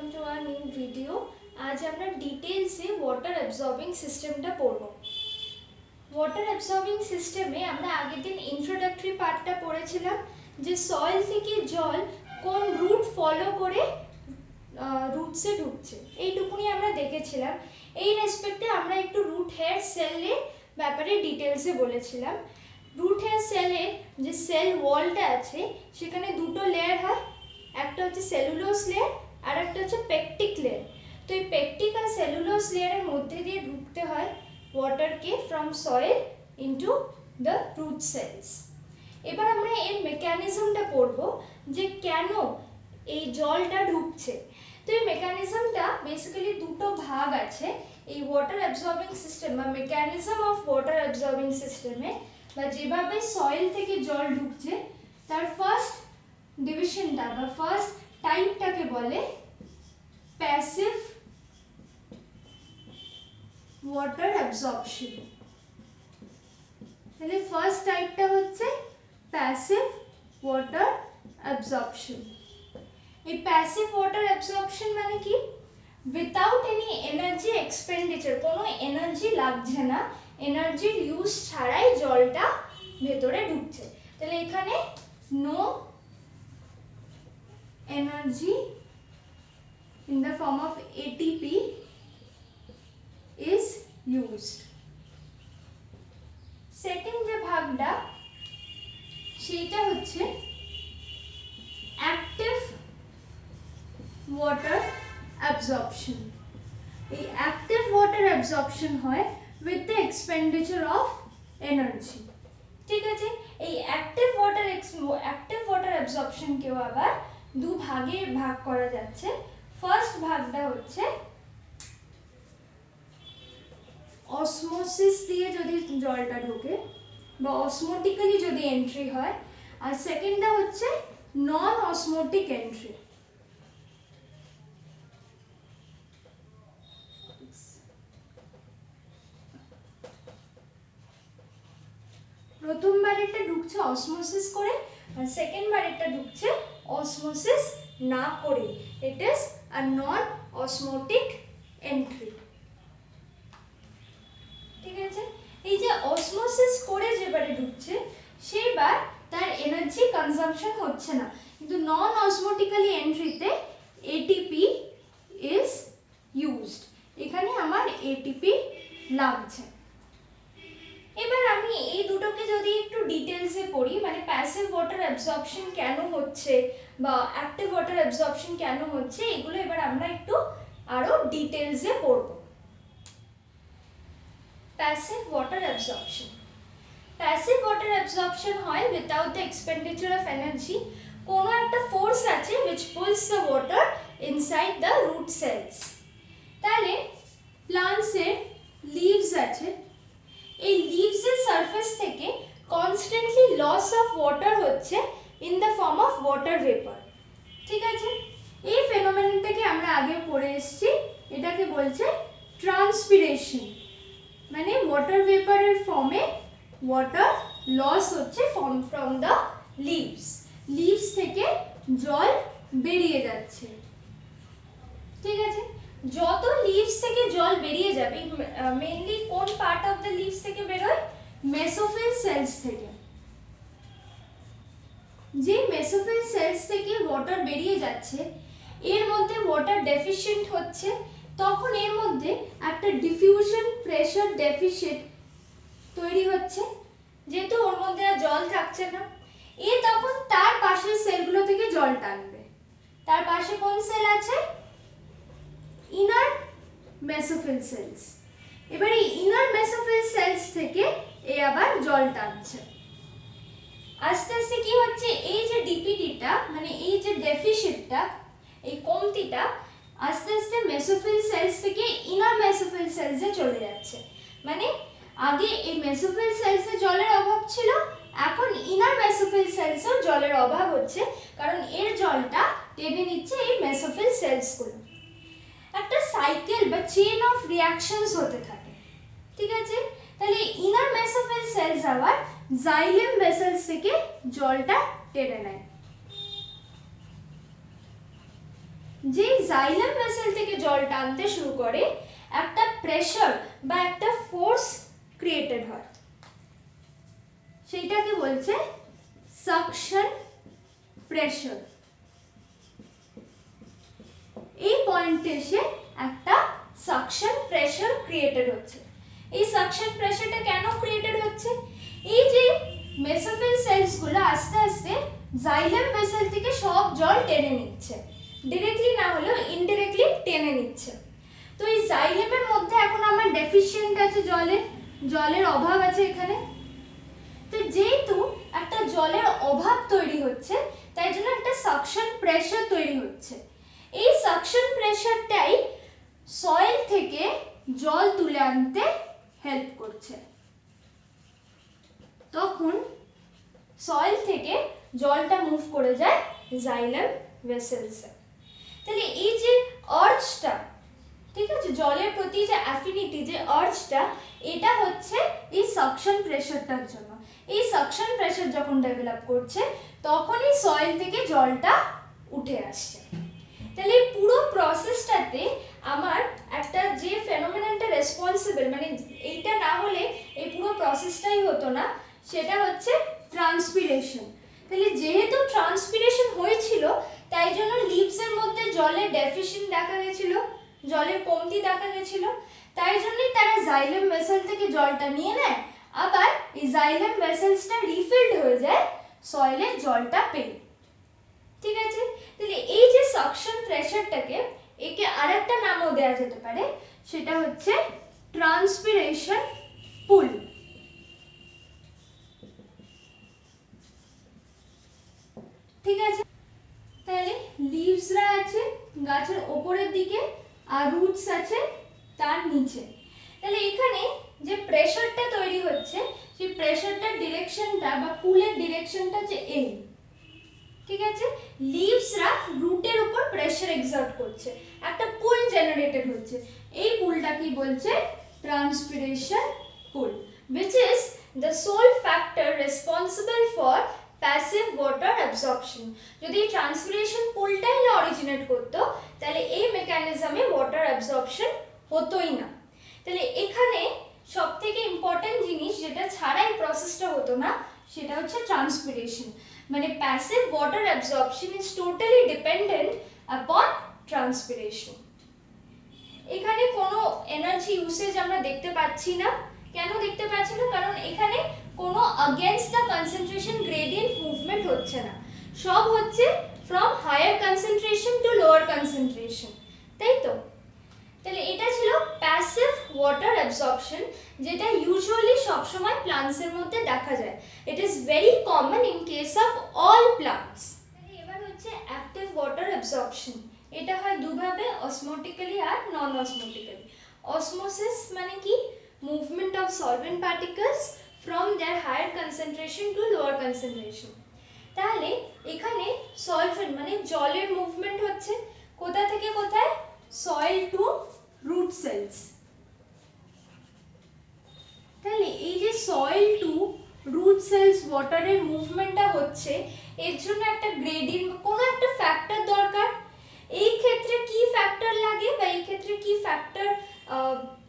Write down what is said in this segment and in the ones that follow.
welcome to our new video. आज আমরা details a water absorbing সিস্টেমটা পড়ব। ওয়াটার অ্যাবজর্বিং সিস্টেমে আমরা আগের দিন ইন্ট্রোডাক্টরি পার্টটা পড়েছিলাম যে সয়েল থেকে জল কোন রুট ফলো করে রুটসে ঢুকছে, এইটুকুনি আমরা দেখেছিলাম। এই রেসপেক্টে আমরা একটু রুট হেয়ার সেলের ব্যাপারে ডিটেইলসে বলেছিলাম। রুট হেয়ার সেলে যে সেল ওয়ালটা আছে সেখানে দুটো লেয়ার হয়, একটা হচ্ছে সেলুলোজ লেয়ার আর একটা হচ্ছে পেকটিক লেয়ার। তো এই পেকটিক আর সেলুলোজ লেয়ারের মধ্যে দিয়ে ঢুকতে হয় ওয়াটারকে from soil into the root cells. এবার আমরা এর মেকানিজমটা পড়ব যে কেন এই জলটা ঢুকছে। তো এই মেকানিজমটা বেসিক্যালি দুটো ভাগ আছে এই ওয়াটার অ্যাবজর্বিং সিস্টেম বা মেকানিজম অফ ওয়াটার অ্যাবজর্বিং সিস্টেমে, বা যেভাবে সয়েল থেকে জল ঢুকছে তার ফার্স্ট ডিভিশনটা বা ফার্স্ট টাইপটাকে বলে প্যাসিভ ওয়াটার অ্যাবজর্পশন। তাহলে ফার্স্ট টাইপটা হচ্ছে প্যাসিভ ওয়াটার অ্যাবজর্পশন। এই প্যাসিভ ওয়াটার অ্যাবজর্পশন মানে কি? উইথাউট এনি এনার্জি এক্সপেন্ডিচার, কোনো এনার্জি লাগছে না, এনার্জির ইউজ ছাড়াই জলটা ভেতরে ঢুকছে। তাহলে এখানে no energy in the form of ATP is used. Second যে ভাগটা সেটা হচ্ছে অ্যাক্টিভ ওয়াটার অ্যাবজর্পশন। এই অ্যাক্টিভ ওয়াটার অ্যাবজর্পশন হয় with the expenditure of energy. ঠিক আছে, এই অ্যাক্টিভ ওয়াটার অ্যাবজর্পশনকেও আবার দু ভাগে ভাগ করা যাচ্ছে। ফার্স্ট ভাগটা হচ্ছে অসমোসিস দিয়ে যদি জলটা ঢোকে বা অসমোটিক্যালি যদি এন্ট্রি হয়, আর সেকেন্ডটা হচ্ছে নন অসমোটিক এন্ট্রি। প্রথমবার এটা ঢুকছে অসমোসিস করে আর সেকেন্ড বার এটা ঢুকছে অসমোসিস না করে। It is a non osmotic entry. ঠিক আছে, এই যে অসমোসিস করে যেবারে ঢুকছে সেইবার তার এনার্জি কনজাম্পশন হচ্ছে না, কিন্তু নন অসমোটিক্যালি এন্ট্রিতে এটিপি ইজ ইউজড। এখানে আমার এটিপি লাগছে। এবার আমি এই দুটোকে যদি একটু ডিটেইলসে পড়ি, মানে প্যাসিভ ওয়াটার অ্যাবজর্পশন কেন হচ্ছে বা অ্যাক্টিভ ওয়াটার অ্যাবজর্পশন কেন হচ্ছে, এগুলো এবার আমরা একটু আরো ডিটেইলসে পড়ব। Passive water absorption. Passive water absorption হয় without the expenditure of energy. কোনো একটা ফোর্স আছে which pulls the water inside the root cells। তাহলে প্লান্টস এর লিভস আছে, এই লিভস এর সারফেস থেকে কনস্ট্যান্টলি লস অফ ওয়াটার হচ্ছে in the form of water vapour. ঠিক আছে, এই ফেনোমেননটাকে আমরা আগে পড়ে এসেছি, এটাকে বলছে ট্রান্সপিরেশন। মানে ওয়াটার ভেপারের ফর্মে ওয়াটার লস হচ্ছে ফ্রম দ্য লিভস থেকে জল বেরিয়ে যাচ্ছে। ঠিক আছে, যত লিভস থেকে জল বেরিয়ে যাবে, মেইনলি কোন পার্ট অফ দ্য লিভস থেকে বেরোয়? মেসোফিল সেলস থেকে। যে মেসোফিল সেলস থেকে ওয়াটার বেরিয়ে যাচ্ছে এর মধ্যে ওয়াটার ডেফিশিয়েন্ট হচ্ছে, তখন এর মধ্যে একটা ডিফিউশন প্রেসার ডেফিসিট তৈরি হচ্ছে, যেহেতু ওর মধ্যে আর জল থাকছে না। এ তখন তার পাশের সেলগুলো থেকে জল টানবে। তার পাশে কোন সেল আছে? Inner mesophyll cells. এবার এই ইনার মেসোফিল সেলস থেকে এ আবার জল টানছে। আস্তে আস্তে কি হচ্ছে, এই যে ডিপিটিটা মানে এই যে ডেফিসিটটা, এই কমতিটা আস্তে আস্তে মেসোফিল সেলস থেকে ইনার মেসোফিল সেলসে চলে যাচ্ছে। মানে আগে এই মেসোফিল সেলসে জলের অভাব ছিল, এখন ইনার মেসোফিল সেলসেও জলের অভাব হচ্ছে, কারণ এর জলটা টেনে নিচ্ছে এই মেসোফিল সেলসগুলো। একটা সাইকেল বা চেইন অফ রিঅ্যাকশনস হতে থাকে। ঠিক আছে, তাহলে ইনার মেসোফিল সেলস আবার জাইলেম ভেসেলস থেকে জলটা টেনে নেয়। যে জাইলাম ভেসেল থেকে জল টানতে শুরু করে একটা প্রেসার বা একটা ফোর্স ক্রিয়েটেড হয়, সেইটাকে বলছে সাকশন প্রেসার। এই পয়েন্টে এসে একটা সাকশন প্রেসার ক্রিয়েটেড হচ্ছে। এই সাকশন প্রেসারটা কেন ক্রিয়েটেড হচ্ছে? এই যে মেসোফিল সেলস গুলো আস্তে আস্তে জাইলাম ভেসেল থেকে সব জল টেনে নিচ্ছে, ডিরেক্টলি না হলেও ইনডিরেক্টলি টেনে নিচ্ছে। তো এই জাইলামের মধ্যে এখন আমার ডেফিশিয়েন্ট আছে, জলের অভাব আছে এখানে। তো যেহেতু একটা জলের অভাব তৈরি হচ্ছে, তাই জন্য একটা সাকশন প্রেসার তৈরি হচ্ছে। এই সাকশন প্রেসারটাই সয়েল থেকে জল তুলে আনতে হেল্প করছে। তখন সয়েল থেকে জলটা মুভ করে যায় জাইলাম ভেসেলসে। তাহলে এই যে আর্চটা, ঠিক আছে, জলের প্রতি যে অ্যাফিনিটি, যে আর্চটা, এটা হচ্ছে এই সাকশন প্রেসারটার জন্য। এই সাকশন প্রেসার যখন ডেভেলপ করছে তখনই সয়েল থেকে জলটা উঠে আসছে। তাহলে এই পুরো প্রসেসটাতে আমার একটা যে ফেনোমেননটা রেসপন্সিবল, মানে এইটা না হলে এই পুরো প্রসেসটাই হতো না, সেটা হচ্ছে ট্রান্সপিরেশন। তাহলে যেহেতু ট্রান্সপিরেশন হয়েছিল, তাই জন্য লিভসের মধ্যে জলের ডেফিশিয়েন্ট দেখা গেছিল, জলের কমতি দেখা গেছিল। তাই জন্যই তারা জাইলাম ভেসেল থেকে জলটা নিয়ে নেয়, আবার এই জাইলাম ভেসেলসটা রিফিলড হয়ে যায় সয়েলের জলটা পেয়ে। ঠিক আছে, তাহলে এই যে সাকশন প্রেসারটাকে, একে আরেকটা নামও দেওয়া যেতে পারে, সেটা হচ্ছে ট্রান্সপিরেশন পুল। ঠিক আছে, তাহলে লিভসরা আছে গাছের ওপরের দিকে আর রুটস আছে তার নিচে। তাহলে এখানে যে প্রেসারটা তৈরি হচ্ছে, সেই প্রেসারটার ডিরেকশনটা বা পুলের ডিরেকশনটা হচ্ছে এই। ঠিক আছে, লিভসরা রুটের উপর প্রেসার এক্সার্ট করছে, একটা পুল জেনারেটেড হচ্ছে। এই পুলটা কি বলছে? Transpiration pool, which is the sole factor responsible for passive water absorption। যদি ট্রান্সপিরেশন পুলটাই না অরিজিনেট করতো, তাহলে এই মেকানিজমে ওয়াটার অ্যাবজর্পশন হতোই না। তাহলে এখানে সবথেকে ইম্পর্টেন্ট জিনিস যেটা ছাড়া এই প্রসেসটা হতো না, সেটা হচ্ছে ট্রান্সপিরেশন। মানে passive water absorption is totally dependent আপন ট্রান্সপিরেশন। এখানে কোনো এনার্জি ইউসেজ আমরা দেখতে পাচ্ছি না। কেন দেখতে পাচ্ছি না? কারণ এখানে কোনো against the concentration gradient movement হচ্ছে না, সব হচ্ছে from higher concentration to lower concentration, তাই তো? তাহলে এটা ছিল প্যাসিভ ওয়াটার অ্যাবজর্পশন, যেটা ইউজুয়ালি সবসময় প্লান্টসের মধ্যে দেখা যায়। It is very common in case of all plants. এবার হচ্ছে অ্যাক্টিভ ওয়াটার অ্যাবজর্পশন। এটা হয় দুভাবে, অসমোটিক্যালি আর নন অসমোটিক্যালি। অসমোসিস মানে কি? Movement of solvent particles from their higher concentration to lower concentration. তাহলে এখানে সলভেন্ট মানে জলের মুভমেন্ট হচ্ছে কোথা থেকে কোথায়? Soil to root cells. তাহলে এই যে সয়েল টু রুট সেলস ওয়াটারের মুভমেন্টটা হচ্ছে, এর জন্য একটা গ্রেডিয়েন্ট, কোনো একটা ফ্যাক্টর দরকার। এই ক্ষেত্রে কি ফ্যাক্টর লাগে বা এই ক্ষেত্রে কি ফ্যাক্টর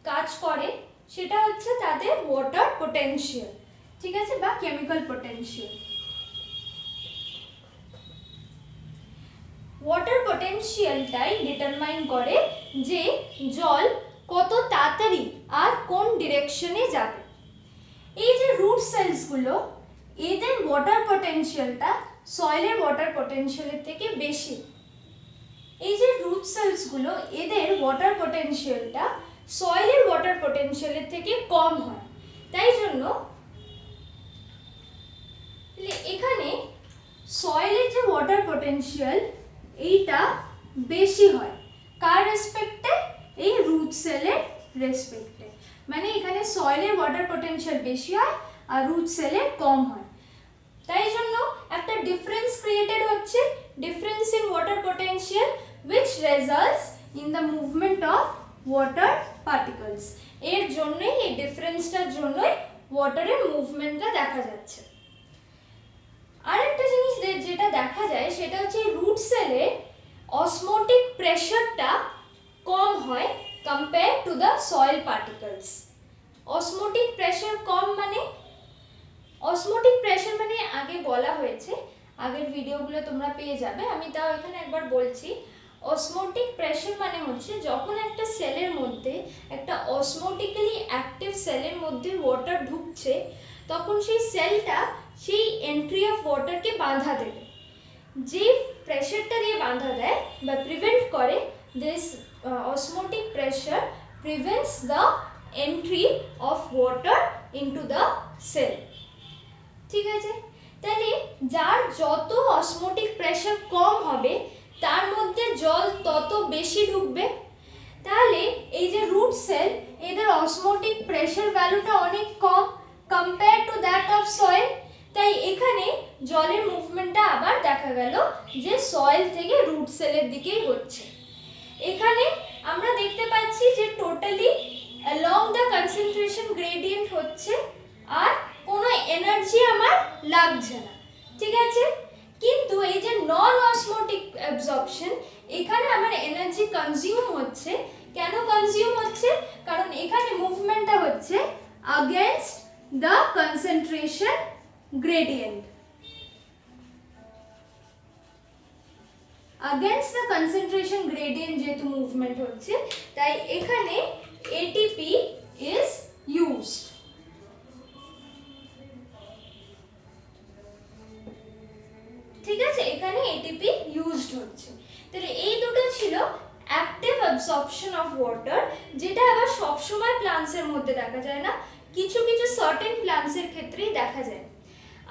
কাজ করে, সেটা হচ্ছে তাদের ওয়াটার পোটেনশিয়াল, ঠিক আছে, বা কেমিক্যাল পোটেনশিয়াল। ওয়াটার পোটেনশিয়ালটাই ডিটারমাইন করে যে জল কত তাড়াতাড়ি আর কোন ডিরেকশনে যাবে। এই যে রুট সেলসগুলো, এদের ওয়াটার পোটেনশিয়ালটা সয়েলের ওয়াটার পোটেনশিয়ালের থেকে বেশি। এই যে রুট সেলসগুলো, এদের ওয়াটার পোটেনশিয়ালটা সয়েলের ওয়াটার পোটেনশিয়ালের থেকে কম হয়। তাই জন্য এখানে সয়েলের যে ওয়াটার পোটেনশিয়াল, এইটা বেশি হয় কার রেসপেক্টে? এই রুট সেলের রেসপেক্টে। মানে এখানে সয়েলের ওয়াটার পোটেনশিয়াল বেশি হয় আর রুট সেলের কম হয়। তাই জন্য একটা ডিফারেন্স ক্রিয়েটেড হচ্ছে, difference in water potential which results in the movement of water particles। এর জন্যই, এই ডিফারেন্সটার জন্যই ওয়াটারের মুভমেন্টটা দেখা যাচ্ছে। আরেকটা জিনিস যেটা দেখা যায় সেটা হচ্ছে রুট সেলে অসমোটিক প্রেশারটা কম হয় compare to the soil particles. Osmotic pressure কম মানে, অসমোটিক প্রেশার মানে আগে বলা হয়েছে, আগের ভিডিওগুলো তোমরা পেয়ে যাবে, আমি তাও এখানে একবার বলছি। অসমোটিক প্রেশার মানে হচ্ছে যখন একটা সেলের মধ্যে, একটা অসমোটিক্যালি অ্যাক্টিভ সেলের মধ্যে ওয়াটার ঢুকছে, তখন সেই সেলটা সেই এন্ট্রি অফ ওয়াটারকে বাধা দেবে। যে প্রেশারটা দিয়ে বাধা দেয় বা প্রিভেন্ট করে, this osmotic pressure prevents the entry of water into the cell. ঠিক আছে, তাহলে যার যত অসমোটিক প্রেশার কম হবে তার মধ্যে জল তত বেশি ঢুকবে। তাহলে এই যে রুট সেল, এদের অসমোটিক প্রেশার ভ্যালুটা অনেক কম compare to that of soil. তাই এখানে জলের মুভমেন্টটা আবার দেখা গেল যে সয়েল থেকে রুট সেলের দিকেই হচ্ছে। এখানে আমরা দেখতে পাচ্ছি যে totally along the concentration gradient হচ্ছে, আর কোনো এনার্জি আমার লাগছে না। ঠিক আছে, কিন্তু এই যে নন অসমোটিক অ্যাবজর্পশন, এখানে আমার এনার্জি কনজিউম হচ্ছে। কেন কনজিউম হচ্ছে? কারণ এখানে মুভমেন্টটা হচ্ছে against the concentration gradient, against the concentration gradient যেহেতু মুভমেন্ট হচ্ছে, তাই এখানে ATP is used। ঠিক আছে, এখানে ATP ইউজড হচ্ছে। তাহলে এই দুটো ছিল অ্যাক্টিভ অ্যাবসর্পশন অফ ওয়াটার, যেটা আবার সবসময় প্লান্টসের মধ্যে দেখা যায় না, কিছু কিছু সার্টেন প্লান্টসের ক্ষেত্রেই দেখা যায়।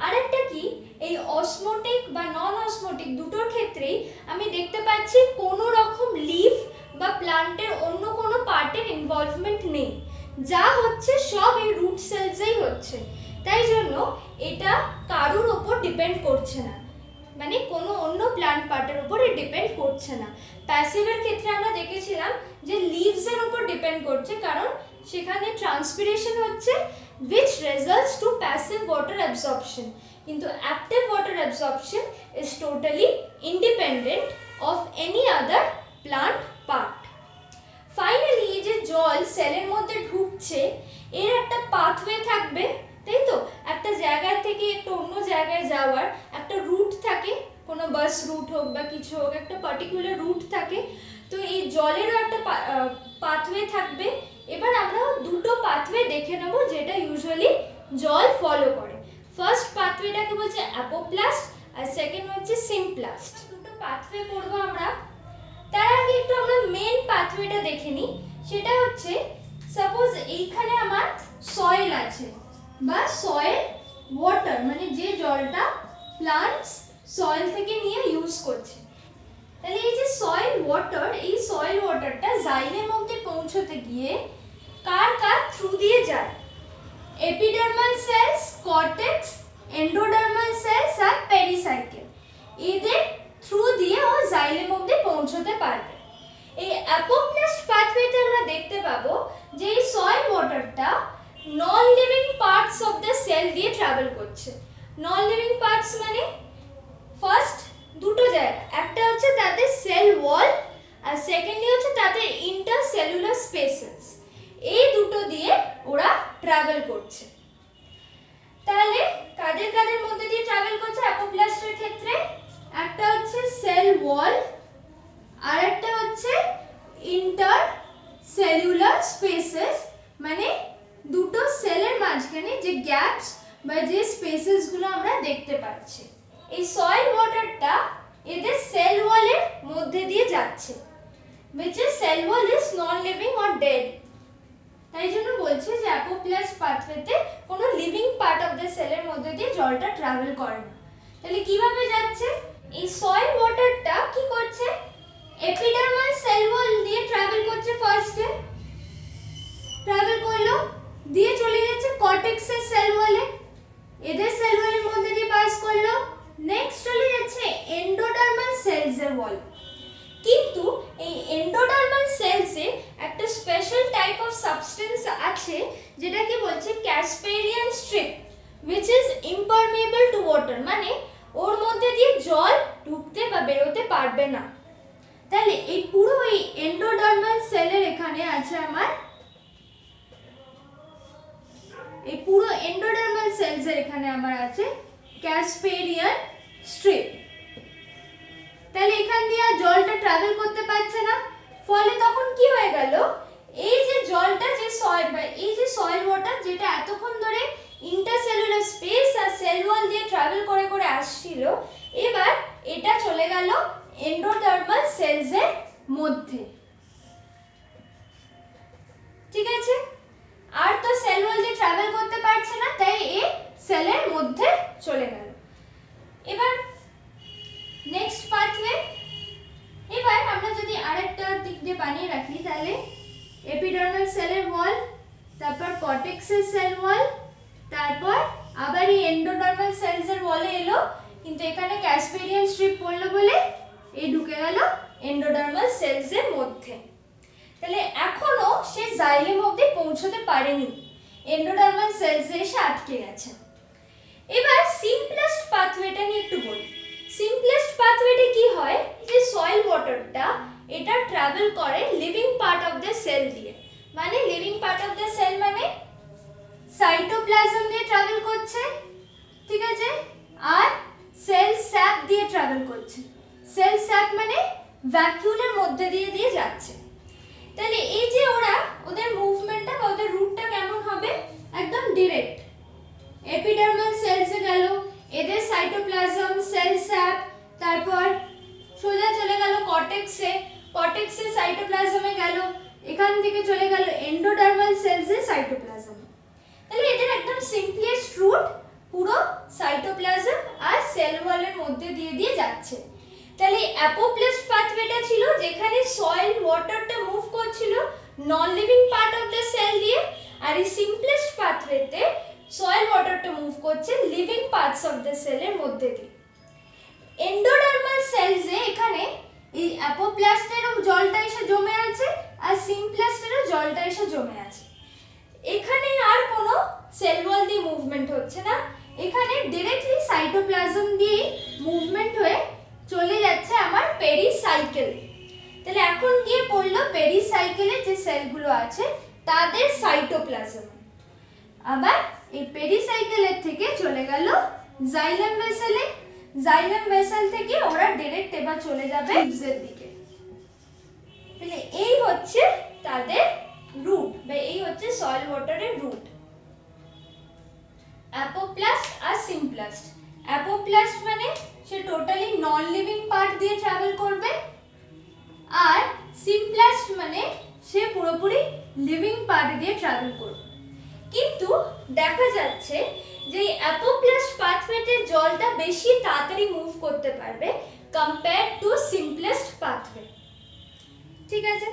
আরেকটা কি, এই অসমোটিক বা নন অসমোটিক দুটোর ক্ষেত্রেই আমি দেখতে পাচ্ছি কোনো রকম লিফ বা প্লান্টের অন্য কোনো পার্টের ইনভলভমেন্ট নেই, যা হচ্ছে সব এই রুট সেলসেই হচ্ছে। তাই জন্য এটা কারোর ওপর ডিপেন্ড করছে না, মানে কোনো অন্য প্ল্যান্ট পার্টের উপর ডিপেন্ড করছে না। প্যাসিভের ক্ষেত্রে আমরা দেখেছিলাম যে লিভসের উপর ডিপেন্ড করছে, কারণ সেখানে ট্রান্সপিরেশন হচ্ছে which results to passive water absorption, কিন্তু active water absorption is totally independent of any other plant part. Finally এই যে জল সেলের মধ্যে ঢুকছে, এর একটা পাথওয়ে থাকবে, তাই তো? একটা জায়গা থেকে একটু অন্য জায়গায় যাওয়ার একটা রুট থাকে, কোনো বাস রুট হোক বা কিছু হোক, একটা পার্টিকুলার রুট থাকে। তো এই জলেরও একটা পাথওয়ে থাকবে। এবার আমরা দুটো পাথওয়ে দেখে নেব যেটা ইউজুয়ালি জল ফলো করে। ফার্স্ট পাথওয়েটাকে বলছে অ্যাপোপ্লাস্ট, আর সেকেন্ড হচ্ছে সিমপ্লাস্ট। দুটো পাথওয়ে পড়বো আমরা। তার আগে একটু আমরা মেন পাথওয়েটা দেখে নিই। সেটা হচ্ছে, সাপোজ এইখানে আমার সয়েল আছে বা সয়েল ওয়াটার, মানে যে জলটা প্লান্টস সয়েল থেকে নিয়ে ইউজ করছে। তাহলে এই যে সয়েল ওয়াটার, এই সয়েল ওয়াটারটা জাইলের মধ্যে পৌঁছতে গিয়ে কার কার থ্রু দিয়ে যায়? Epidermal cells, cortex, endodermal cells আর পেরিসাইকেল, এদের থ্রু দিয়ে ও জাইলের মধ্যে পৌঁছতে পারবে। এই অ্যাপোপ্লাস্ট পাথওয়েতে আমরা দেখতে পাবো যে এই সয়েল ওয়াটারটা non living parts of the cell দিয়ে ট্রাভেল করছে। নন লিভিং পার্টস মানে ফার্স্ট দুটো জায়গা, একটা হচ্ছে তাদের সেল ওয়াল, আর সেকেন্ডলি হচ্ছে তাদের ইন্টারসেলুলার স্পেসেস। এই দুটো দিয়ে ওরা ট্রাভেল করছে। তাহলে কাদের কাদের মধ্যে দিয়ে ট্রাভেল করছে অ্যাপোপ্লাস্টের ক্ষেত্রে? একটা হচ্ছে সেল ওয়াল, আর একটা হচ্ছে ইন্টারসেলুলার স্পেসেস, মানে দুটো সেলের মাঝখানে যে গ্যাপস বা যে স্পেসেস গুলো আমরা দেখতে পাচ্ছি। এই সয়েল ওয়াটারটা এদের সেল ওয়ালের মধ্যে দিয়ে যাচ্ছে, which is cell wall is non living or dead। তাই জন্য বলছে যে অ্যাপোপ্লাস্ট পাথওয়েতে কোনো লিভিং পার্ট অফ দ্য সেলের মধ্যে দিয়ে জলটা ট্রাভেল করে না। তাহলে কিভাবে যাচ্ছে? এই সয়েল ওয়াটারটা কি করছে? এপিডার্মাল সেল ওয়াল দিয়ে ট্রাভেল করছে, ফার্স্টে ট্রাভেল করলো, দিয়ে চলে যাচ্ছে কর্টেক্সের সেল ওয়ালে, এদের সেল ওয়ালের মধ্যে দিয়ে পাস করলো, নেক্সট চলে যাচ্ছে এন্ডোডার্মাল সেলসের ওয়াল। কিন্তু এই এন্ডোডার্মাল সেলসে একটা স্পেশাল টাইপ অফ সাবস্টেন্স আছে যেটাকে বলছে Casparian strip, which is impermeable to water, মানে ওর মধ্যে দিয়ে জল ঢুকতে বা বেরোতে পারবে না। তাই তাহলে এই পুরো এই এন্ডোডার্মাল সেলের এখানে আছে আমার, এই পুরো এন্ডোডার্মাল সেলসের এখানে আমার আছে ক্যাসপেরিয়ান স্ট্রিপ। তাহলে এখান দিয়ে আর জলটা ট্রাভেল করতে পারছে না, ফলে তখন কি হয়ে গেল, এই যে জলটা যে সয়েল বা এই যে সয়েল ওয়াটার যেটা এতক্ষণ ধরে ইন্টারসেলুলার স্পেস আর সেল ওয়াল দিয়ে ট্রাভেল করে করে আসছিল, এবার এটা চলে গেল এন্ডোডার্মাল সেলসের মধ্যে। ঠিক আছে, আর তো সেল ওয়াল দিয়ে ট্রাভেল করতে পারছে না, তাই এই সেলের মধ্যে চলে গেল। এবার নেক্সট পাথওয়ে, এবার আমরা যদি আরেকটা দিক দিয়ে বানিয়ে রাখি, তাহলে এপিডার্মাল সেলের ওয়াল, তারপর কর্টেক্সের সেল ওয়াল, তারপর আবার এই এন্ডোডার্মাল সেলসের ওয়ালে এলো, কিন্তু এখানে ক্যাসপেরিয়ান স্ট্রিপ পড়লো বলে এই ঢুকে গেল এন্ডোডার্মাল সেলসের মধ্যে। তাহলে এখনো সে জাইলেম অবধি পৌঁছতে পারেনি, এন্ডোডার্মাল সেলসে এসে আটকে গেছে। এবার সিম্পলেস্ট পাথওয়েটা নিয়ে একটু বলি। সিম্পলেস্ট পাথওয়েতে কি হয়, যে সয়েল ওয়াটারটা এটা ট্রাভেল করে living part of the cell দিয়ে, মানে living part of the cell মানে সাইটোপ্লাজম দিয়ে ট্রাভেল করছে, ঠিক আছে, আর সেল স্যাপ দিয়ে ট্রাভেল করছে। সেল স্যাপ মানে ভ্যাকুয়ালের মধ্যে দিয়ে দিয়ে যাচ্ছে। তাহলে এই যে ওরা ওদের মুভমেন্টটা বা ওদের রুটটা কেমন হবে, একদম ডাইরেক্ট। এপিডার্মাল সেলসে গেল, এদের সাইটোপ্লাজম, সেল স্যাপ, তারপর সোজা চলে গেল কর্টেক্সে, কর্টেক্সে সাইটোপ্লাজমে গেল, এখান থেকে চলে গেল এন্ডোডার্মাল সেলসে সাইটোপ্লাজম। তাহলে এদের একদম সিম্পলেস্ট রুট পুরো সাইটোপ্লাজম আর সেল ওয়ালের মধ্যে দিয়ে দিয়ে যাচ্ছে। তাহলে অ্যাপোপ্লাস্ট পাথওয়েটা ছিল যেখানে সয়েল ওয়াটারটা মুভ করছিল non living part of the cell দিয়ে, আর এই সিম্পলেস্ট পাথওয়েতে সয়েল ওয়াটারটা মুভ করছে লিভিং পার্টস অফ দ্য সেলের মধ্যে দিয়ে। এন্ডোডার্মাল সেলসে এখানে এই অ্যাপোপ্লাস্টেরও জলটা এসে জমে আছে আর সিম্পলাস্টেরও জলটা এসে জমে আছে। এখানে আর কোনো সেল ওয়াল দিয়ে মুভমেন্ট হচ্ছে না, এখানে ডাইরেক্টলি সাইটোপ্লাজম দিয়ে মুভমেন্ট হয়ে চলে যাচ্ছে আমার পেরিসাইকেলে। তাহলে এখন গিয়ে পড়লো পেরিসাইকেলে যে সেলগুলো আছে তাদের সাইটোপ্লাজম। আবার এই পেরিসাইকেলের থেকে চলে গেল জাইলেম ভেসেলে, জাইলেম ভেসেল থেকে ওরা ডাইরেক্ট এবার চলে যাবে লিভসের দিকে। তাহলে এই হচ্ছে তাদের রুট, বা এই হচ্ছে সয়েল ওয়াটারের রুট, অ্যাপোপ্লাস্ট আর সিম্পলাস্ট। অ্যাপোপ্লাস্ট মানে সে টোটালি নন লিভিং পার্ট দিয়ে ট্রাভেল করবে, আর সিম্পলাস্ট মানে সে পুরোপুরি লিভিং পার্ট দিয়ে ট্রাভেল করবে। কিন্তু দেখা যাচ্ছে যে অ্যাপোপ্লাস্ট পাথওয়েতে জলটা বেশি তাড়াতাড়ি মুভ করতে পারবে কম্পেয়ার টু সিম্পলেস্ট পাথওয়ে। ঠিক আছে,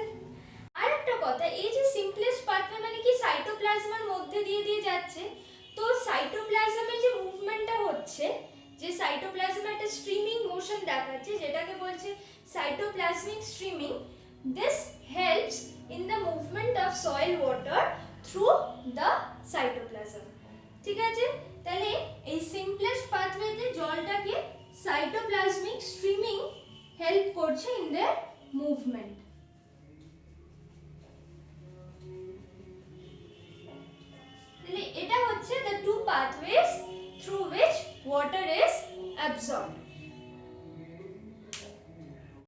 আর একটা কথা, এই যে সিম্পলেস্ট পাথওয়ে মানে কি সাইটোপ্লাজমের মধ্যে দিয়ে দিয়ে যাচ্ছে, তো সাইটোপ্লাজমের যে মুভমেন্টটা হচ্ছে, যে সাইটোপ্লাজমে একটা স্ট্রিমিং মোশন দেখাচ্ছে যেটাকে বলছে cytoplasmic streaming, this helps in the movement of soil water through the cytoplasm. ঠিক আছে, তাহলে এই সিম্পলেস্ট পাথওয়েতে জলটাকে সাইটোপ্লাজমিক স্ট্রিমিং হেল্প করছে ইন দ্য মুভমেন্ট। তাহলে এটা হচ্ছে the two pathways through which water is absorbed.